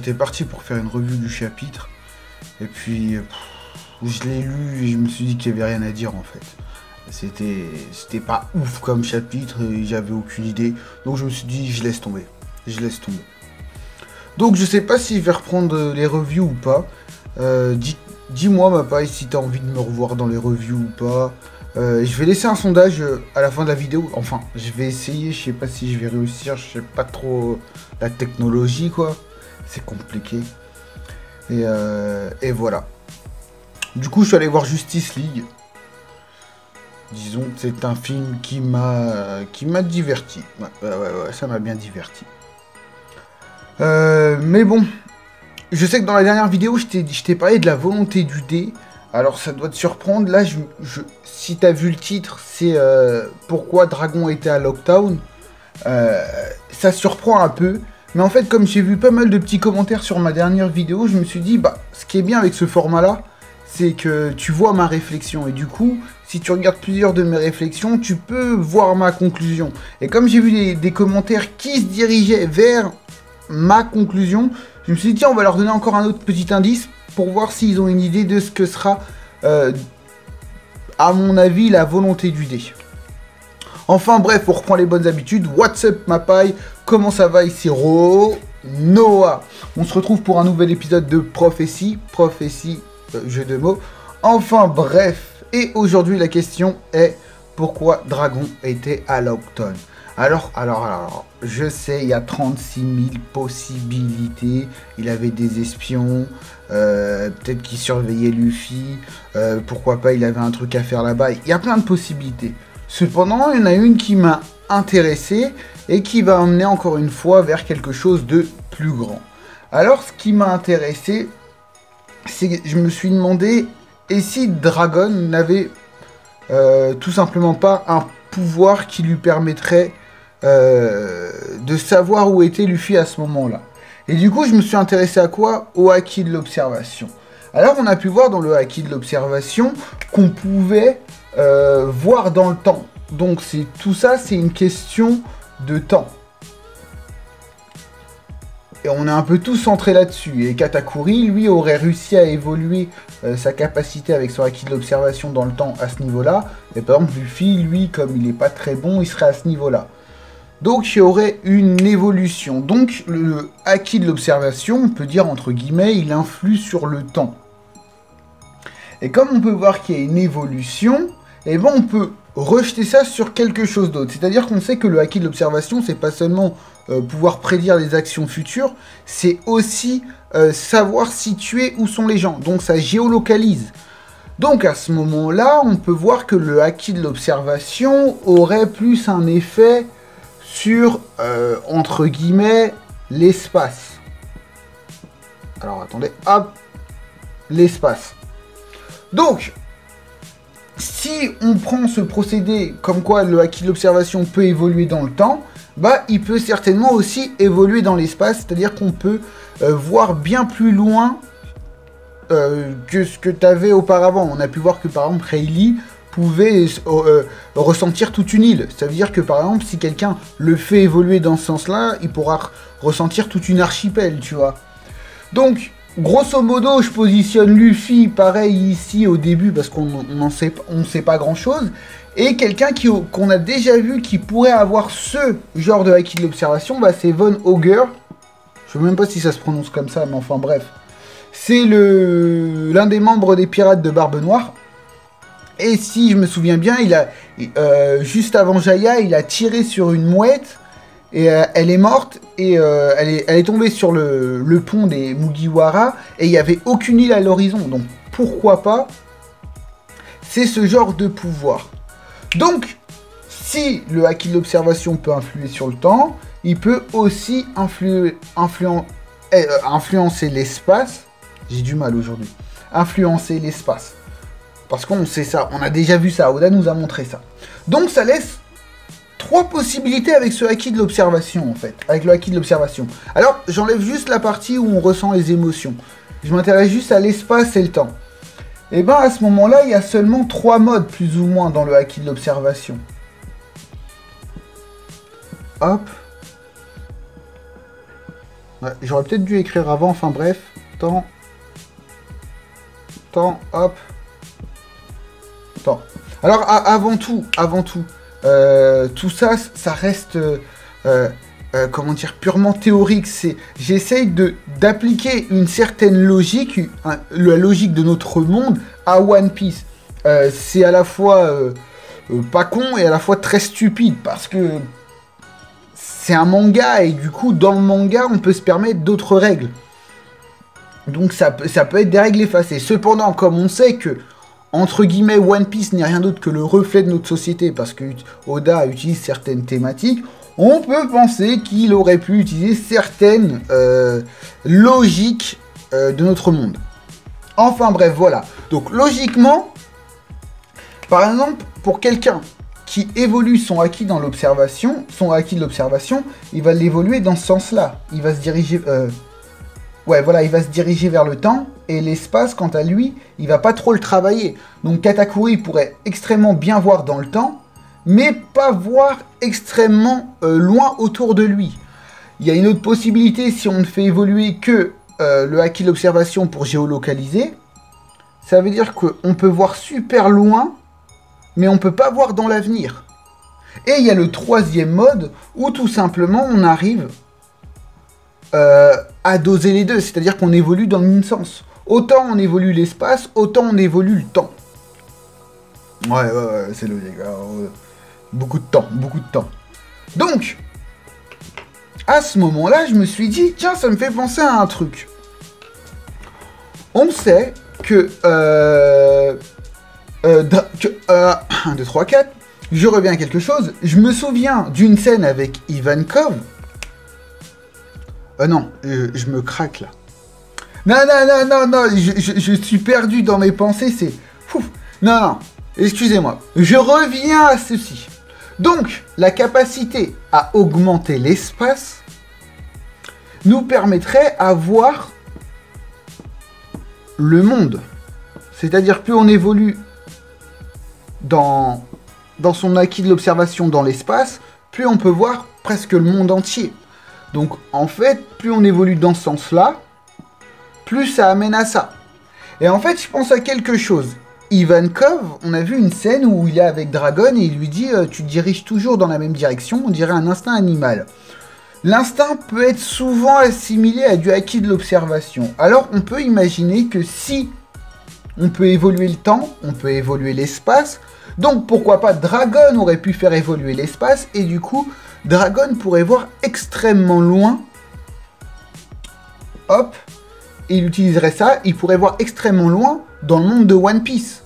j'étais parti pour faire une revue du chapitre. Et puis, je l'ai lu et je me suis dit qu'il n'y avait rien à dire en fait. C'était pas ouf comme chapitre et j'avais aucune idée. Donc je me suis dit, je laisse tomber. Je laisse tomber. Donc je sais pas si je vais reprendre les reviews ou pas. Dis-moi ma paille si t'as envie de me revoir dans les reviews ou pas. Je vais laisser un sondage à la fin de la vidéo. Enfin, je vais essayer, je sais pas si je vais réussir, je sais pas trop la technologie quoi. C'est compliqué. Et voilà. Du coup, je suis allé voir Justice League. Disons que c'est un film qui m'a diverti. Ouais, ça m'a bien diverti. Mais bon, je sais que dans la dernière vidéo, je t'ai parlé de la volonté du dé. Alors ça doit te surprendre. Là, si t'as vu le titre, c'est pourquoi Dragon était à Lockdown. Ça surprend un peu. Mais en fait, comme j'ai vu pas mal de petits commentaires sur ma dernière vidéo, je me suis dit, bah, ce qui est bien avec ce format-là, c'est que tu vois ma réflexion. Et du coup, si tu regardes plusieurs de mes réflexions, tu peux voir ma conclusion. Et comme j'ai vu des commentaires qui se dirigeaient vers ma conclusion, je me suis dit, tiens, on va leur donner encore un autre petit indice pour voir s'ils ont une idée de ce que sera, à mon avis, la volonté du dé. Enfin bref, on reprend les bonnes habitudes. What's up ma paille? Comment ça va ici Noah. On se retrouve pour un nouvel épisode de Prophétie. Prophétie, jeu de mots. Enfin bref. Et aujourd'hui la question est pourquoi Dragon était à Lockdown. Alors, je sais, il y a 36 000 possibilités. Il avait des espions, peut-être qu'il surveillait Luffy, pourquoi pas il avait un truc à faire là-bas. Il y a plein de possibilités. Cependant, il y en a une qui m'a intéressé et qui va emmener encore une fois vers quelque chose de plus grand. Alors, ce qui m'a intéressé, c'est que je me suis demandé, et si Dragon n'avait tout simplement pas un pouvoir qui lui permettrait de savoir où était Luffy à ce moment-là. Et du coup, je me suis intéressé à quoi? Au haki de l'observation. Alors, on a pu voir dans le haki de l'observation qu'on pouvait voir dans le temps. Donc, tout ça, c'est une question de temps. Et on est un peu tous centrés là-dessus. Et Katakuri, lui, aurait réussi à évoluer sa capacité avec son haki de l'observation dans le temps à ce niveau-là. Et par exemple, Luffy, lui, comme il n'est pas très bon, il serait à ce niveau-là. Donc, il y aurait une évolution. Donc, le haki de l'observation, on peut dire, entre guillemets, il influe sur le temps. Et comme on peut voir qu'il y a une évolution, eh ben, on peut rejeter ça sur quelque chose d'autre. C'est-à-dire qu'on sait que le haki de l'observation, c'est pas seulement pouvoir prédire les actions futures, c'est aussi savoir situer où sont les gens. Donc, ça géolocalise. Donc, à ce moment-là, on peut voir que le haki de l'observation aurait plus un effet sur, entre guillemets, l'espace. Alors, attendez, hop, l'espace. Donc, si on prend ce procédé comme quoi le haki de l'observation peut évoluer dans le temps, bah, il peut certainement aussi évoluer dans l'espace, c'est-à-dire qu'on peut voir bien plus loin que ce que tu avais auparavant. On a pu voir que, par exemple, Rayleigh pouvait ressentir toute une île. Ça veut dire que, par exemple, si quelqu'un le fait évoluer dans ce sens-là, il pourra ressentir toute une archipel, tu vois. Donc, grosso modo, je positionne Luffy pareil ici au début parce qu'on ne sait pas grand-chose. Et quelqu'un qu'on a déjà vu qui pourrait avoir ce genre de haki de l'observation, bah, c'est Von Auger. Je ne sais même pas si ça se prononce comme ça, mais enfin bref. C'est l'un des membres des pirates de Barbe Noire. Et si je me souviens bien, juste avant Jaya, il a tiré sur une mouette. Et elle est morte, et elle est tombée sur le pont des Mugiwara, et il n'y avait aucune île à l'horizon. Donc pourquoi pas? C'est ce genre de pouvoir. Donc, si le haki de l'observation peut influer sur le temps, il peut aussi influencer l'espace. J'ai du mal aujourd'hui. Influencer l'espace. Parce qu'on sait ça, on a déjà vu ça, Oda nous a montré ça. Donc ça laisse 3 possibilités avec ce haki de l'observation, en fait. Avec le haki de l'observation. Alors, j'enlève juste la partie où on ressent les émotions. Je m'intéresse juste à l'espace et le temps. Et ben, à ce moment-là, il y a seulement 3 modes, plus ou moins, dans le haki de l'observation. Hop. Ouais, j'aurais peut-être dû écrire avant, enfin bref. Temps, hop. Temps. Alors, avant tout, tout ça, ça reste, comment dire, purement théorique. J'essaye d'appliquer une certaine logique, la logique de notre monde, à One Piece. C'est à la fois pas con et à la fois très stupide, parce que c'est un manga, et du coup, dans le manga, on peut se permettre d'autres règles. Donc ça peut être des règles effacées. Cependant, comme on sait que, entre guillemets, One Piece n'est rien d'autre que le reflet de notre société, parce que Oda utilise certaines thématiques, on peut penser qu'il aurait pu utiliser certaines logiques de notre monde. Enfin bref, voilà. Donc logiquement, par exemple, pour quelqu'un qui évolue son acquis dans l'observation, il va l'évoluer dans ce sens-là. Il va se diriger... ouais, voilà, il va se diriger vers le temps, et l'espace, quant à lui, il va pas trop le travailler. Donc Katakuri pourrait extrêmement bien voir dans le temps, mais pas voir extrêmement loin autour de lui. Il y a une autre possibilité, si on ne fait évoluer que le acquis de l'observation pour géolocaliser, ça veut dire qu'on peut voir super loin, mais on peut pas voir dans l'avenir. Et il y a le troisième mode, où tout simplement on arrive à doser les deux, c'est-à-dire qu'on évolue dans le même sens. Autant on évolue l'espace, autant on évolue le temps. Ouais, c'est logique. Alors, beaucoup de temps. Donc, à ce moment-là, je me suis dit, tiens, ça me fait penser à un truc. On sait que... 1, 2, 3, 4, je reviens à quelque chose. Je me souviens d'une scène avec Ivankov. Non, je me craque là. Non, je suis perdu dans mes pensées, c'est... Non, excusez-moi. Je reviens à ceci. Donc, la capacité à augmenter l'espace nous permettrait à voir le monde. C'est-à-dire, plus on évolue dans son acquis de l'observation dans l'espace, plus on peut voir presque le monde entier. Donc, en fait, plus on évolue dans ce sens-là, plus ça amène à ça. Et en fait, je pense à quelque chose. Ivankov, on a vu une scène où il est avec Dragon et il lui dit tu te diriges toujours dans la même direction, on dirait un instinct animal. L'instinct peut être souvent assimilé à du acquis de l'observation. Alors, on peut imaginer que si on peut évoluer le temps, on peut évoluer l'espace, donc pourquoi pas Dragon aurait pu faire évoluer l'espace, et du coup, Dragon pourrait voir extrêmement loin. Hop, et il utiliserait ça, il pourrait voir extrêmement loin dans le monde de One Piece.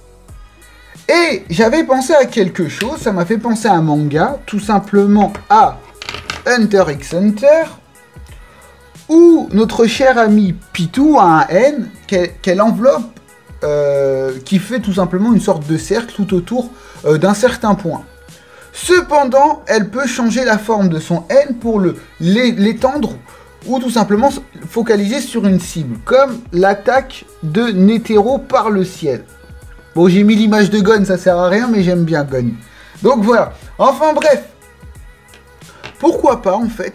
Et j'avais pensé à quelque chose, ça m'a fait penser à un manga, tout simplement à Hunter x Hunter, où notre cher ami Pitou a un N qu'elle enveloppe, qui fait tout simplement une sorte de cercle tout autour d'un certain point. Cependant, elle peut changer la forme de son N pour l'étendre ou tout simplement focaliser sur une cible, comme l'attaque de Netero par le ciel. Bon, j'ai mis l'image de Gon, ça sert à rien, mais j'aime bien Gon. Donc voilà. Enfin bref. Pourquoi pas, en fait,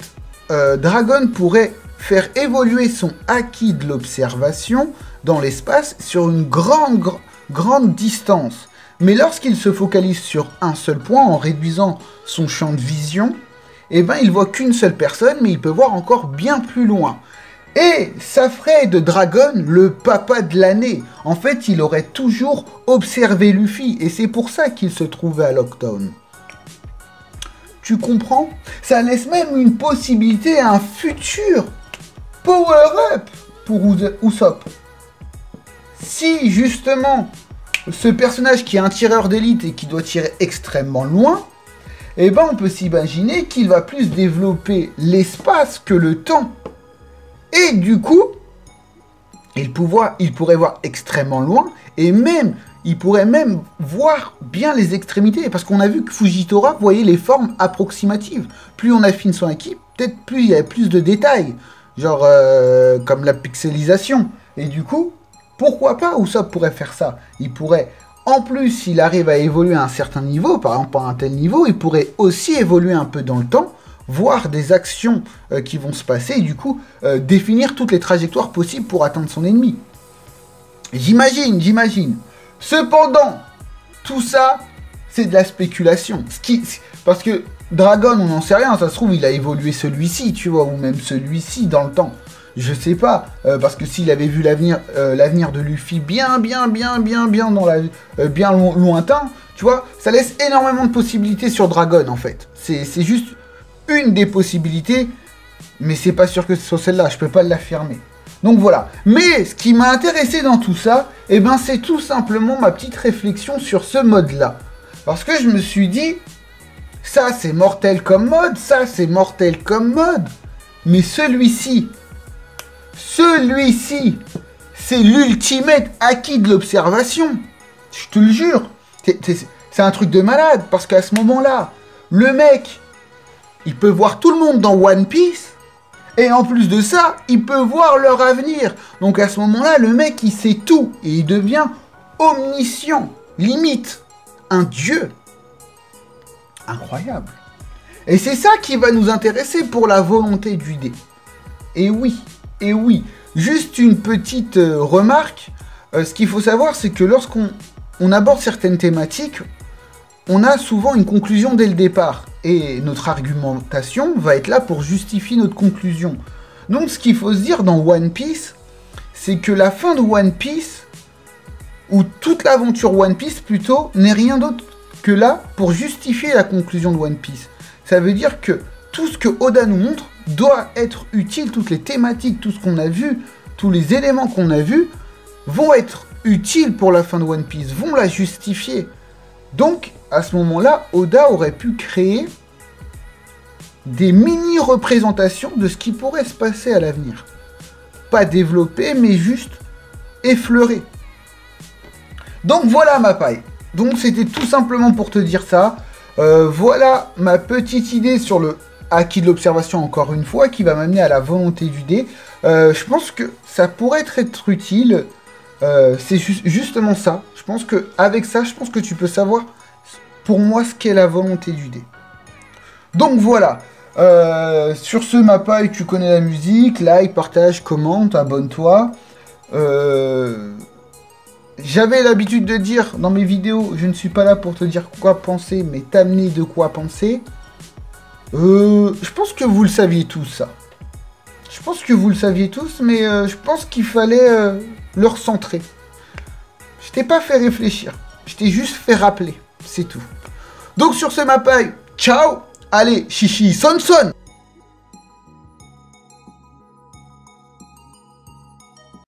Dragon pourrait faire évoluer son acquis de l'observation dans l'espace sur une grande distance. Mais lorsqu'il se focalise sur un seul point, en réduisant son champ de vision, eh ben, il voit qu'une seule personne, mais il peut voir encore bien plus loin. Et ça ferait de Dragon le papa de l'année. En fait, il aurait toujours observé Luffy, et c'est pour ça qu'il se trouvait à Lockdown. Tu comprends? Ça laisse même une possibilité à un futur power-up pour Usopp. Si, justement, ce personnage qui est un tireur d'élite et qui doit tirer extrêmement loin, eh ben, on peut s'imaginer qu'il va plus développer l'espace que le temps. Et du coup, il pourrait voir extrêmement loin, et même, il pourrait même voir bien les extrémités, parce qu'on a vu que Fujitora voyait les formes approximatives. Plus on affine son acquis, peut-être plus il y a plus de détails, genre comme la pixelisation. Et du coup, pourquoi pas Usopp pourrait faire ça? Il pourrait, en plus, s'il arrive à évoluer à un certain niveau, par exemple à un tel niveau, il pourrait aussi évoluer un peu dans le temps, voir des actions qui vont se passer et du coup définir toutes les trajectoires possibles pour atteindre son ennemi. J'imagine. Cependant, tout ça, c'est de la spéculation. Parce que Dragon, on n'en sait rien, ça se trouve, il a évolué celui-ci, tu vois, ou même celui-ci dans le temps. Je sais pas, parce que s'il avait vu l'avenir de Luffy bien dans bien lointain, tu vois, ça laisse énormément de possibilités sur Dragon, en fait. C'est juste une des possibilités, mais c'est pas sûr que ce soit celle-là, je peux pas l'affirmer. Donc voilà. Mais ce qui m'a intéressé dans tout ça, eh ben, c'est tout simplement ma petite réflexion sur ce mode-là. Parce que je me suis dit, ça c'est mortel comme mode, ça c'est mortel comme mode, mais celui-ci, c'est l'ultimate acquis de l'observation. Je te le jure. C'est un truc de malade, parce qu'à ce moment-là, le mec, il peut voir tout le monde dans One Piece, et en plus de ça, il peut voir leur avenir. Donc à ce moment-là, le mec, il sait tout, et il devient omniscient, limite, un dieu. Incroyable. Et c'est ça qui va nous intéresser pour la volonté du dé. Et oui, juste une petite remarque, ce qu'il faut savoir, c'est que lorsqu'on aborde certaines thématiques, on a souvent une conclusion dès le départ. Et notre argumentation va être là pour justifier notre conclusion. Donc ce qu'il faut se dire dans One Piece, c'est que la fin de One Piece, ou toute l'aventure One Piece plutôt, n'est rien d'autre que là pour justifier la conclusion de One Piece. Ça veut dire que tout ce que Oda nous montre doit être utile, toutes les thématiques, tout ce qu'on a vu, tous les éléments qu'on a vus, vont être utiles pour la fin de One Piece, vont la justifier. Donc, à ce moment-là, Oda aurait pu créer des mini-représentations de ce qui pourrait se passer à l'avenir. Pas développé, mais juste effleuré. Donc voilà ma paille. Donc c'était tout simplement pour te dire ça. Voilà ma petite idée sur le acquis de l'observation, encore une fois, qui va m'amener à la volonté du dé. Je pense que ça pourrait être utile. C'est justement ça. Je pense que avec ça, je pense que tu peux savoir pour moi ce qu'est la volonté du dé. Donc voilà. Sur ce, ma paille, tu connais la musique. Like, partage, commente, abonne-toi. J'avais l'habitude de dire dans mes vidéos, je ne suis pas là pour te dire quoi penser, mais t'amener de quoi penser. Je pense que vous le saviez tous, ça. Je pense que vous le saviez tous, mais je pense qu'il fallait le recentrer. Je t'ai pas fait réfléchir. Je t'ai juste fait rappeler. C'est tout. Donc sur ce, ma paille, ciao. Allez, chichi, son son.